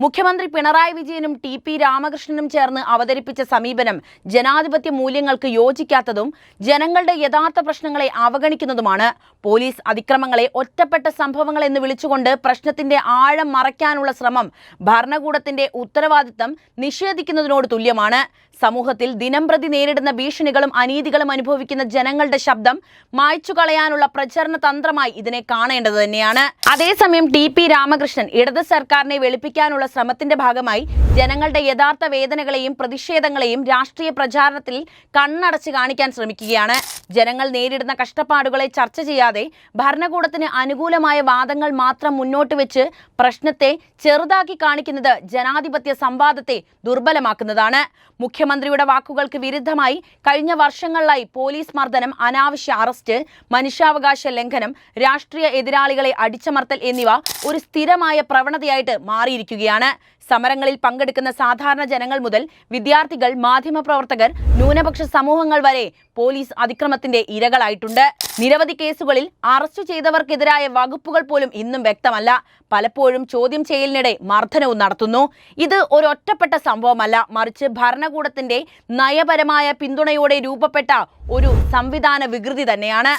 മുഖ്യമന്ത്രി പിണറായി വിജയനും ടി.പി. രാമകൃഷ്ണനും ചേർന്ന് അവതരിപ്പിച്ച സമീപനം ജനാധിപത്യ മൂല്യങ്ങൾക്ക് യോജിക്കാത്തതും ജനങ്ങളുടെ യഥാർത്ഥ പ്രശ്നങ്ങളെ അവഗണിക്കുന്നതുമാണ്. പോലീസ് അതിക്രമങ്ങളെ ഒറ്റപ്പെട്ട സംഭവങ്ങൾ എന്ന് വിളിച്ചുകൊണ്ട് പ്രശ്നത്തിന്റെ ആഴം മറയ്ക്കാനുള്ള ശ്രമം ഭരണകൂടത്തിന്റെ ഉത്തരവാദിത്തം നിഷേധിക്കുന്നതിനോട് തുല്യമാണ്. സമൂഹത്തിൽ ദിനംപ്രതി നേരിടുന്ന ഭീഷണികളും അനീതികളും അനുഭവിക്കുന്ന ജനങ്ങളുടെ ശബ്ദം മായ്ച്ചു കളയാനുള്ള പ്രചരണ തന്ത്രമായി ഇതിനെ കാണേണ്ടത് തന്നെയാണ്. അതേസമയം ടി.പി. രാമകൃഷ്ണൻ ഇടത് സർക്കാരിനെ വെളുപ്പിക്കാനുള്ള ശ്രമത്തിന്റെ ഭാഗമായി ജനങ്ങളുടെ യഥാർത്ഥ വേദനകളെയും പ്രതിഷേധങ്ങളെയും രാഷ്ട്രീയ പ്രചാരണത്തിൽ കണ്ണടച്ച് കാണിക്കാൻ ശ്രമിക്കുകയാണ്. ജനങ്ങൾ നേരിടുന്ന കഷ്ടപ്പാടുകളെ ചർച്ച ചെയ്യാതെ ഭരണകൂടത്തിന് അനുകൂലമായ വാദങ്ങൾ മാത്രം മുന്നോട്ട് വെച്ച് പ്രശ്നത്തെ ചെറുതാക്കി കാണിക്കുന്നത് ജനാധിപത്യ സംവാദത്തെ ദുർബലമാക്കുന്നതാണ്. മുഖ്യമന്ത്രിയുടെ വാക്കുകൾക്ക് വിരുദ്ധമായി കഴിഞ്ഞ വർഷങ്ങളിലായി പോലീസ് മർദ്ദനം, അനാവശ്യ അറസ്റ്റ്, മനുഷ്യാവകാശ ലംഘനം, രാഷ്ട്രീയ എതിരാളികളെ അടിച്ചമർത്തൽ എന്നിവ ഒരു സ്ഥിരമായ പ്രവണതയായിട്ട് മാറിയിരിക്കുകയാണ്. സമരങ്ങളിൽ പങ്കെടുക്കുന്ന സാധാരണ ജനങ്ങൾ മുതൽ വിദ്യാർത്ഥികൾ, മാധ്യമപ്രവർത്തകർ, ന്യൂനപക്ഷ സമൂഹങ്ങൾ വരെ പോലീസ് അതിക്രമത്തിന്റെ ഇരകളായിട്ടുണ്ട്. നിരവധി കേസുകളിൽ അറസ്റ്റ് ചെയ്തവർക്കെതിരായ വകുപ്പുകൾ പോലും ഇന്നും വ്യക്തമല്ല. പലപ്പോഴും ചോദ്യം ചെയ്യലിനിടെ മർദ്ദനവും നടത്തുന്നു. ഇത് ഒരൊറ്റപ്പെട്ട സംഭവമല്ല, മറിച്ച് ഭരണകൂടത്തിന്റെ നയപരമായ പിന്തുണയോടെ രൂപപ്പെട്ട ഒരു സംവിധാന വികൃതി തന്നെയാണ്.